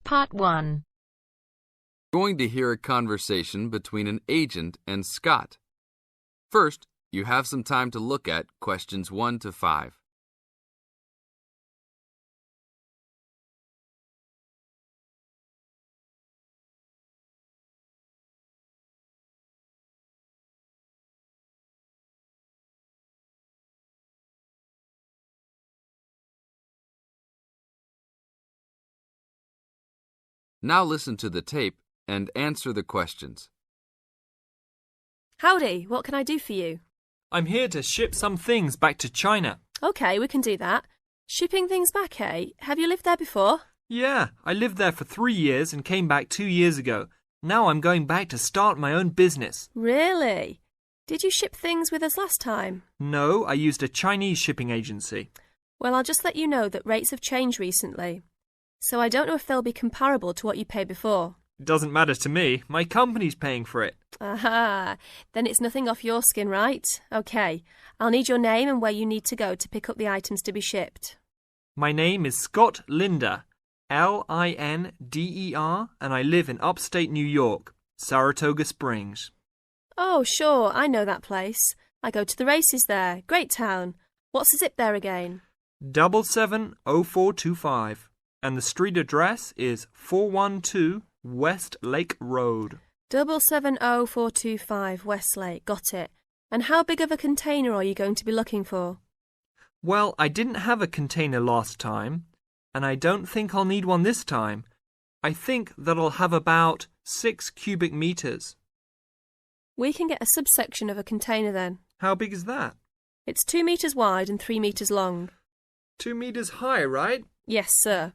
Part 1. You're going to hear a conversation between an agent and Scott. First, you have some time to look at questions 1 to 5. Now listen to the tape and answer the questions. Howdy, what can I do for you? I'm here to ship some things back to China. Okay, we can do that. Shipping things back, eh? Have you lived there before? Yeah, I lived there for 3 years and came back 2 years ago. Now I'm going back to start my own business. Really? Did you ship things with us last time? No, I used a Chinese shipping agency. Well, I'll just let you know that rates have changed recently. So I don't know if they'll be comparable to what you paid before. It doesn't matter to me. My company's paying for it. Aha, then it's nothing off your skin, right? Okay, I'll need your name and where you need to go to pick up the items to be shipped. My name is Scott Linder, Linder, and I live in upstate New York, Saratoga Springs. Oh, sure, I know that place. I go to the races there. Great town. What's the zip there again? 770425, and the street address is 412 West Lake Road. 770425 Westlake, got it. And how big of a container are you going to be looking for? Well, I didn't have a container last time, and I don't think I'll need one this time. I think that I'll have about 6 cubic meters. We can get a subsection of a container then. How big is that? It's 2 meters wide and 3 meters long. 2 meters high, right? Yes, sir.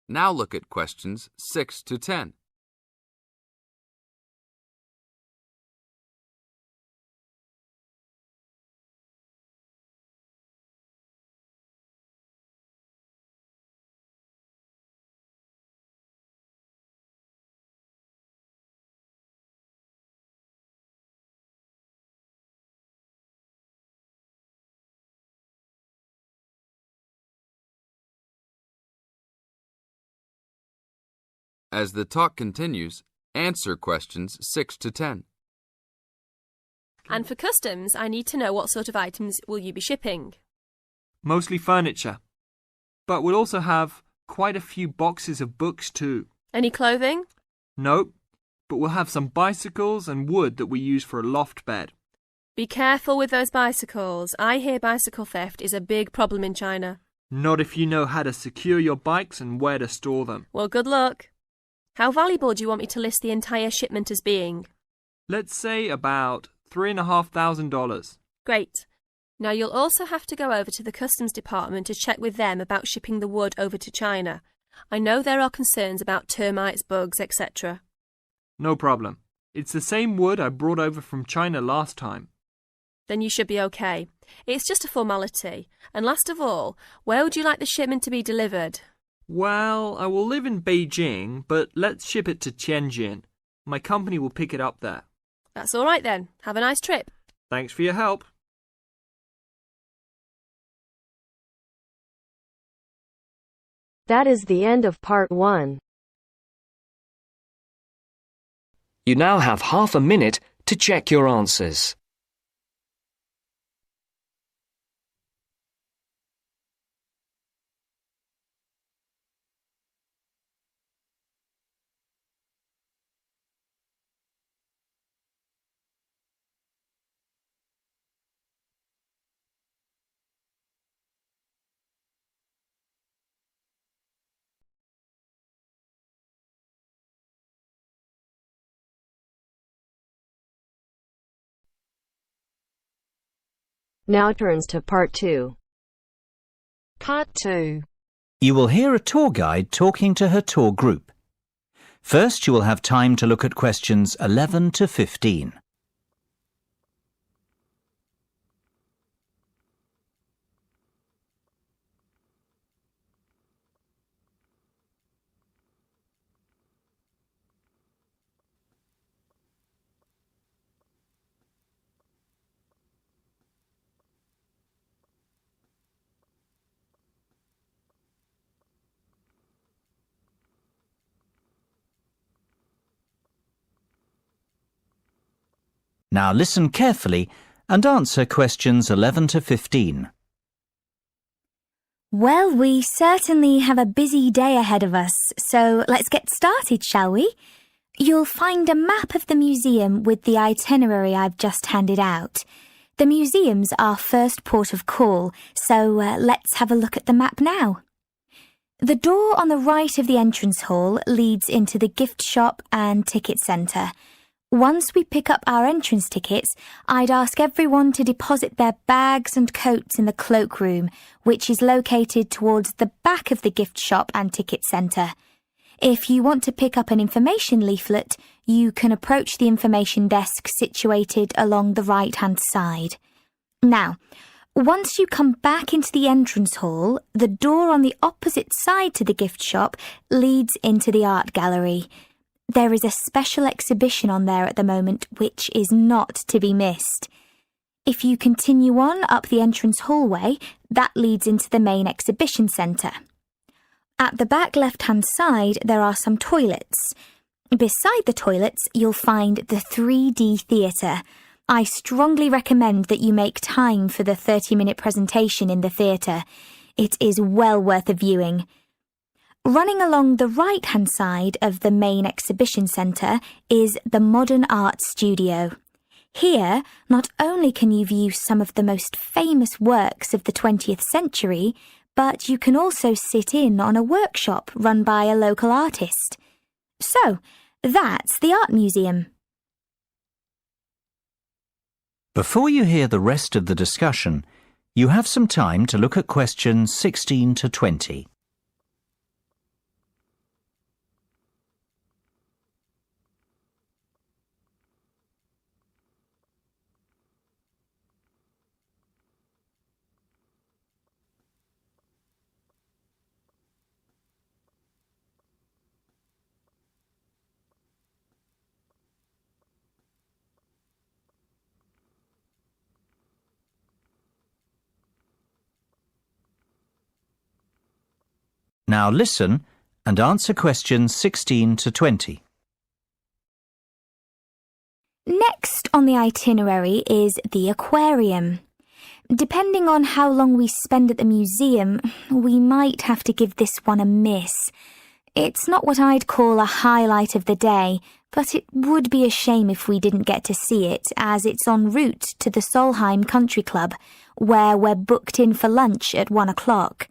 Now look at questions 6 to 10. As the talk continues, answer questions 6 to 10. And for customs, I need to know what sort of items will you be shipping? Mostly furniture. But we'll also have quite a few boxes of books too. Any clothing? Nope, but we'll have some bicycles and wood that we use for a loft bed. Be careful with those bicycles. I hear bicycle theft is a big problem in China. Not if you know how to secure your bikes and where to store them. Well, good luck. How valuable do you want me to list the entire shipment as being? Let's say about $3,500. Great. Now you'll also have to go over to the customs department to check with them about shipping the wood over to China. I know there are concerns about termites, bugs, etc. No problem. It's the same wood I brought over from China last time. Then you should be okay. It's just a formality. And last of all, where would you like the shipment to be delivered? Well, I will live in Beijing, but let's ship it to Tianjin. My company will pick it up there. That's all right then. Have a nice trip. Thanks for your help. That is the end of Part 1. You now have half a minute to check your answers. Now turns to Part 2. Part 2. You will hear a tour guide talking to her tour group. First, you will have time to look at questions 11 to 15. Now listen carefully and answer questions 11 to 15. Well, we certainly have a busy day ahead of us, so let's get started, shall we? You'll find a map of the museum with the itinerary I've just handed out. The museum's our first port of call, so let's have a look at the map now. The door on the right of the entrance hall leads into the gift shop and ticket centre. Once we pick up our entrance tickets, I'd ask everyone to deposit their bags and coats in the cloakroom, which is located towards the back of the gift shop and ticket centre. If you want to pick up an information leaflet, you can approach the information desk situated along the right-hand side. Now, once you come back into the entrance hall, the door on the opposite side to the gift shop leads into the art gallery. There is a special exhibition on there at the moment which is not to be missed. If you continue on up the entrance hallway, that leads into the main exhibition centre. At the back left-hand side, there are some toilets. Beside the toilets, you'll find the 3D theatre. I strongly recommend that you make time for the 30-minute presentation in the theatre. It is well worth a viewing. Running along the right-hand side of the main exhibition centre is the Modern Art Studio. Here, not only can you view some of the most famous works of the 20th century, but you can also sit in on a workshop run by a local artist. So, that's the Art Museum. Before you hear the rest of the discussion, you have some time to look at questions 16 to 20. Now listen and answer questions 16 to 20. Next on the itinerary is the aquarium. Depending on how long we spend at the museum, we might have to give this one a miss. It's not what I'd call a highlight of the day, but it would be a shame if we didn't get to see it, as it's en route to the Solheim Country Club, where we're booked in for lunch at 1 o'clock.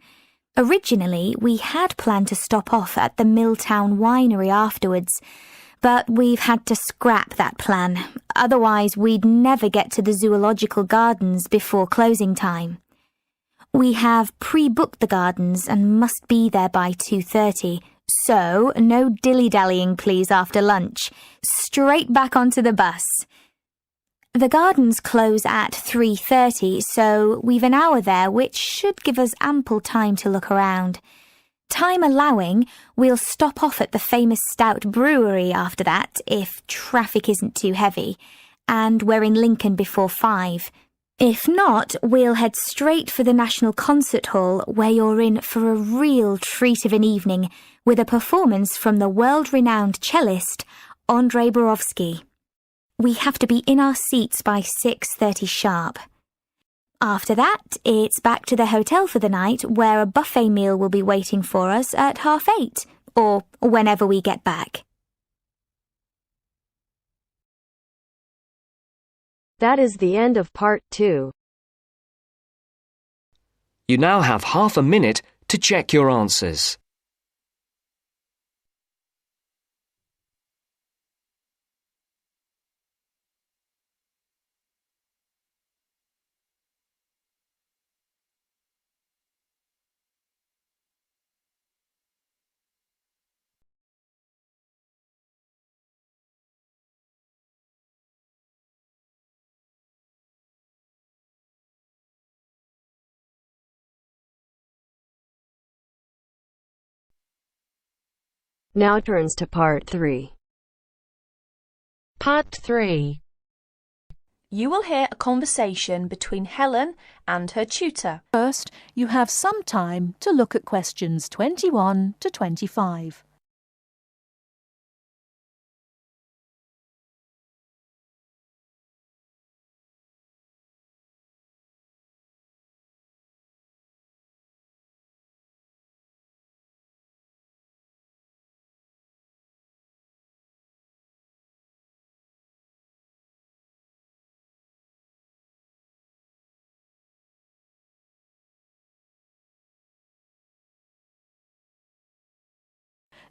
Originally, we had planned to stop off at the Milltown Winery afterwards, but we've had to scrap that plan. Otherwise, we'd never get to the Zoological Gardens before closing time. We have pre-booked the gardens and must be there by 2:30, so no dilly-dallying please after lunch. Straight back onto the bus. The gardens close at 3:30, so we've an hour there, which should give us ample time to look around. Time allowing, we'll stop off at the famous Stout Brewery after that, if traffic isn't too heavy, and we're in Lincoln before 5. If not, we'll head straight for the National Concert Hall, where you're in for a real treat of an evening, with a performance from the world-renowned cellist, Andrei Borovsky. We have to be in our seats by 6:30 sharp. After that, it's back to the hotel for the night, where a buffet meal will be waiting for us at 8:30, or whenever we get back. That is the end of part 2. You now have half a minute to check your answers. Now turns to part 3. Part 3. You will hear a conversation between Helen and her tutor. First, you have some time to look at questions 21 to 25.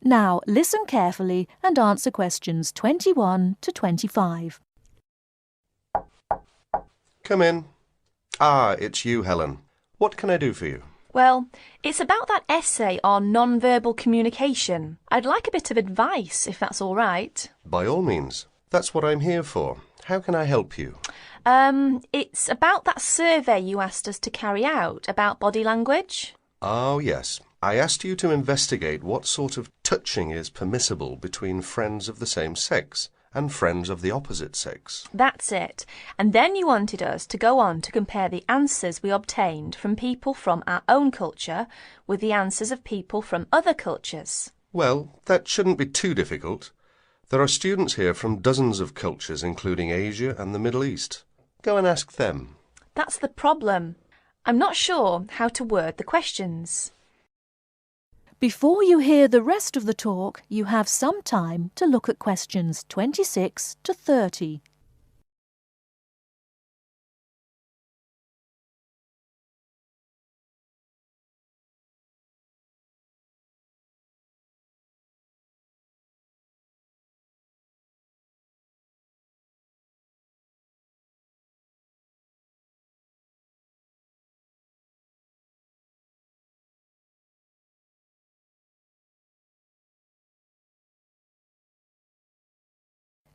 Now listen carefully and answer questions 21 to 25. Come in. Ah, it's you, Helen. What can I do for you? Well, it's about that essay on non-verbal communication. I'd like a bit of advice, if that's all right. By all means. That's what I'm here for. How can I help you? It's about that survey you asked us to carry out about body language. Oh, yes. I asked you to investigate what sort of touching is permissible between friends of the same sex and friends of the opposite sex. That's it. And then you wanted us to go on to compare the answers we obtained from people from our own culture with the answers of people from other cultures. Well, that shouldn't be too difficult. There are students here from dozens of cultures, including Asia and the Middle East. Go and ask them. That's the problem. I'm not sure how to word the questions. Before you hear the rest of the talk, you have some time to look at questions 26 to 30.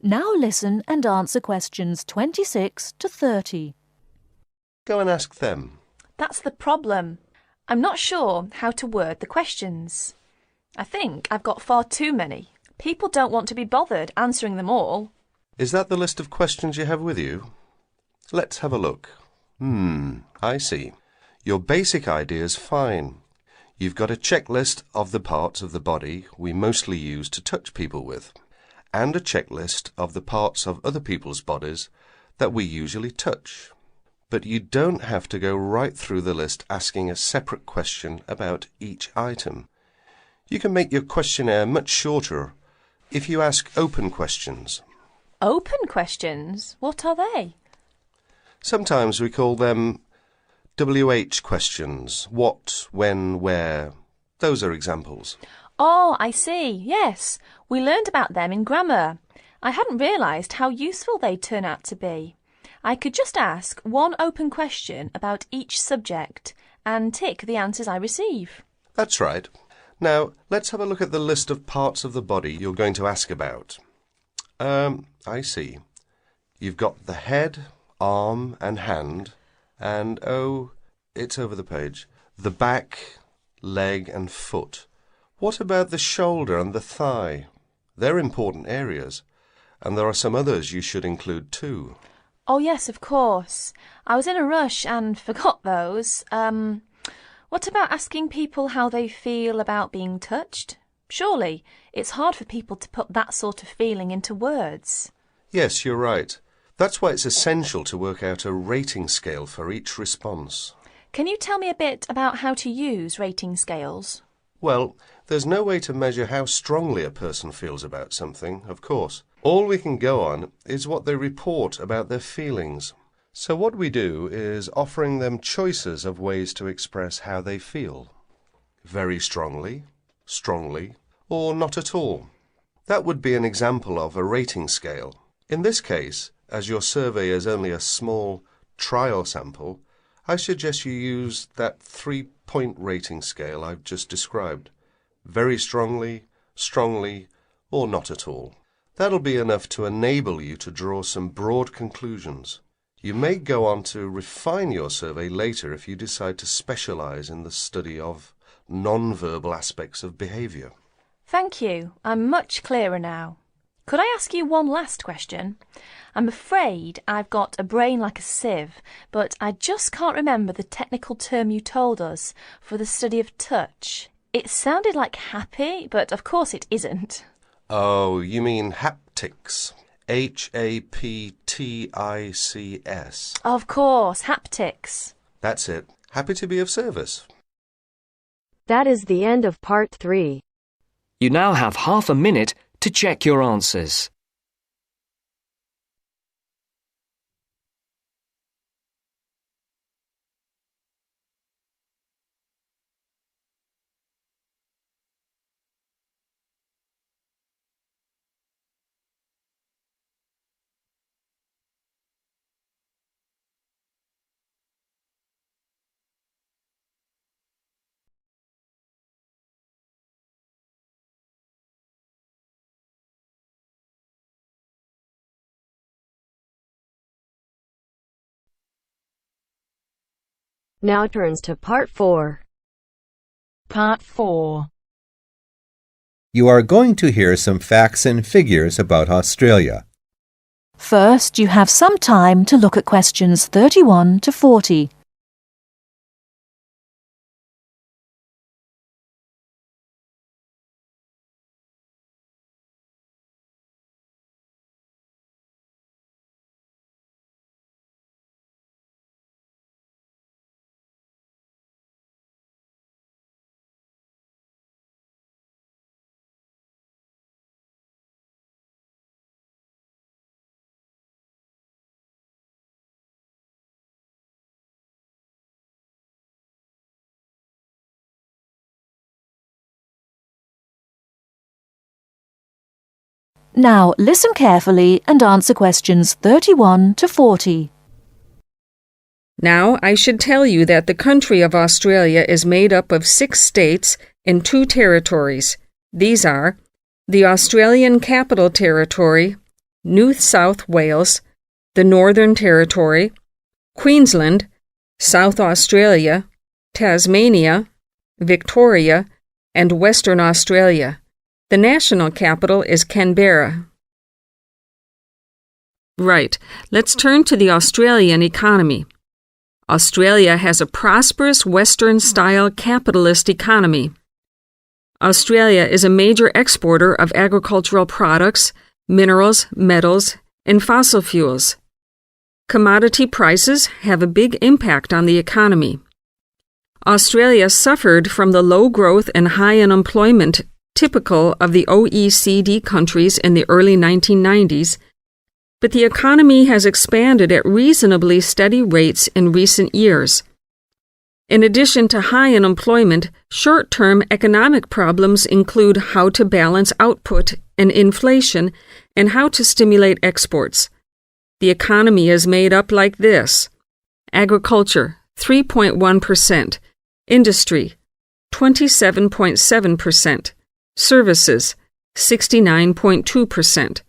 Now listen and answer questions 26 to 30. Go and ask them. That's the problem. I'm not sure how to word the questions. I think I've got far too many. People don't want to be bothered answering them all. Is that the list of questions you have with you? Let's have a look. I see. Your basic idea is fine. You've got a checklist of the parts of the body we mostly use to touch people with, and a checklist of the parts of other people's bodies that we usually touch. But you don't have to go right through the list asking a separate question about each item. You can make your questionnaire much shorter if you ask open questions. Open questions? What are they? Sometimes we call them WH questions. What, when, where. Those are examples. Oh, I see. Yes, we learned about them in grammar. I hadn't realised how useful they'd turn out to be. I could just ask one open question about each subject and tick the answers I receive. That's right. Now, let's have a look at the list of parts of the body you're going to ask about. I see. You've got the head, arm and hand, and, oh, it's over the page, the back, leg and foot. What about the shoulder and the thigh? They're important areas, and there are some others you should include too. Oh, yes, of course. I was in a rush and forgot those. What about asking people how they feel about being touched? Surely it's hard for people to put that sort of feeling into words. Yes, you're right. That's why it's essential to work out a rating scale for each response. Can you tell me a bit about how to use rating scales? Well, there's no way to measure how strongly a person feels about something, of course. All we can go on is what they report about their feelings. So what we do is offering them choices of ways to express how they feel. Very strongly, strongly, or not at all. That would be an example of a rating scale. In this case, as your survey is only a small trial sample, I suggest you use that 3-point rating scale I've just described. Very strongly, strongly, or not at all. That'll be enough to enable you to draw some broad conclusions. You may go on to refine your survey later if you decide to specialise in the study of non-verbal aspects of behaviour. Thank you. I'm much clearer now. Could I ask you one last question? I'm afraid I've got a brain like a sieve, but I just can't remember the technical term you told us for the study of touch. It sounded like happy, but of course it isn't. Oh, you mean haptics. Haptics. Of course, haptics. That's it. Happy to be of service. That is the end of part 3. You now have half a minute to check your answers. Now turns to Part 4. Part 4. You are going to hear some facts and figures about Australia. First, you have some time to look at questions 31 to 40. Now listen carefully and answer questions 31 to 40. Now I should tell you that the country of Australia is made up of 6 states and 2 territories. These are the Australian Capital Territory, New South Wales, the Northern Territory, Queensland, South Australia, Tasmania, Victoria, and Western Australia. The national capital is Canberra. Right, let's turn to the Australian economy. Australia has a prosperous Western-style capitalist economy. Australia is a major exporter of agricultural products, minerals, metals, and fossil fuels. Commodity prices have a big impact on the economy. Australia suffered from the low growth and high unemployment typical of the OECD countries in the early 1990s, but the economy has expanded at reasonably steady rates in recent years. In addition to high unemployment, short-term economic problems include how to balance output and inflation and how to stimulate exports. The economy is made up like this: agriculture, 3.1%, industry, 27.7%, services, 69.2%.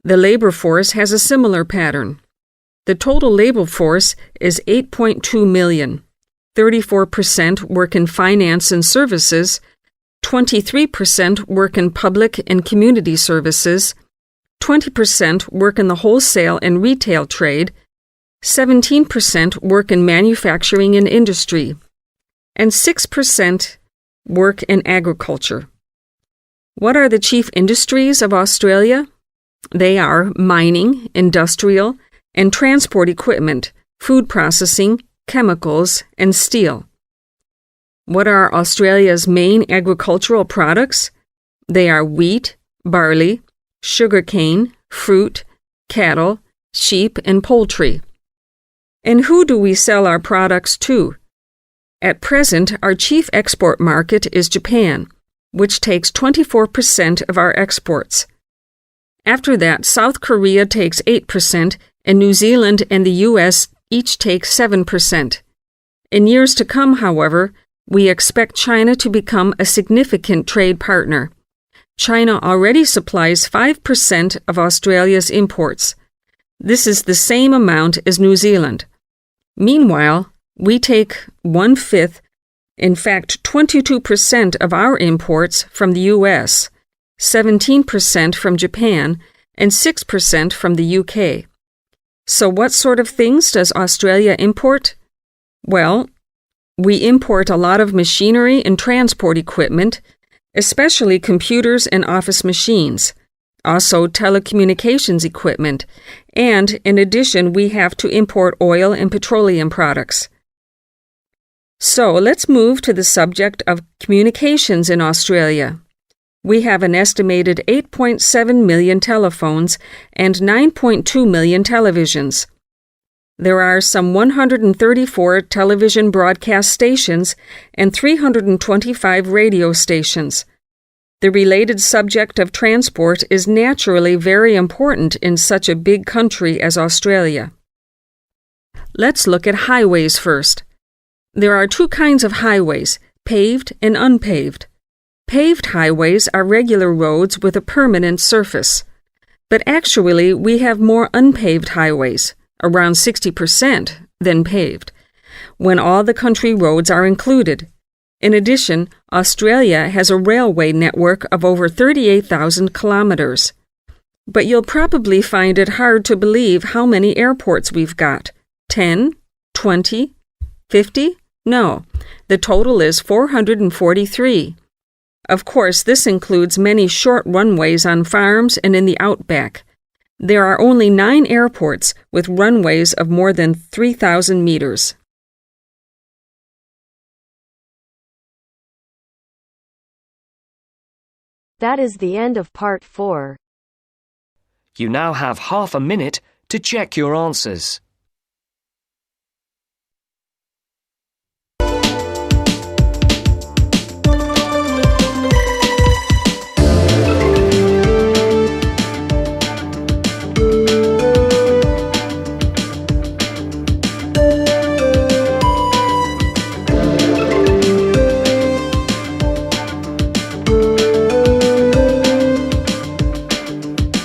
The labor force has a similar pattern. The total labor force is 8.2 million. 34% work in finance and services, 23% work in public and community services, 20% work in the wholesale and retail trade, 17% work in manufacturing and industry, and 6% work in agriculture. What are the chief industries of Australia? They are mining, industrial, and transport equipment, food processing, chemicals, and steel. What are Australia's main agricultural products? They are wheat, barley, sugarcane, fruit, cattle, sheep, and poultry. And who do we sell our products to? At present, our chief export market is Japan, which takes 24% of our exports. After that, South Korea takes 8%, and New Zealand and the U.S. each take 7%. In years to come, however, we expect China to become a significant trade partner. China already supplies 5% of Australia's imports. This is the same amount as New Zealand. Meanwhile, we take 1/5, in fact 22% of our imports from the U.S., 17% from Japan, and 6% from the UK. So what sort of things does Australia import? Well, we import a lot of machinery and transport equipment, especially computers and office machines, also telecommunications equipment, and in addition we have to import oil and petroleum products. So let's move to the subject of communications in Australia. We have an estimated 8.7 million telephones and 9.2 million televisions. There are some 134 television broadcast stations and 325 radio stations. The related subject of transport is naturally very important in such a big country as Australia. Let's look at highways first. There are 2 kinds of highways, paved and unpaved. Paved highways are regular roads with a permanent surface. But actually, we have more unpaved highways, around 60%, than paved. when all the country roads are included. In addition, Australia has a railway network of over 38,000 kilometers. But you'll probably find it hard to believe how many airports we've got. 10? 20? 50? No, the total is 443. Of course, this includes many short runways on farms and in the outback. There are only 9 airports with runways of more than 3,000 meters. That is the end of part 4. You now have half a minute to check your answers.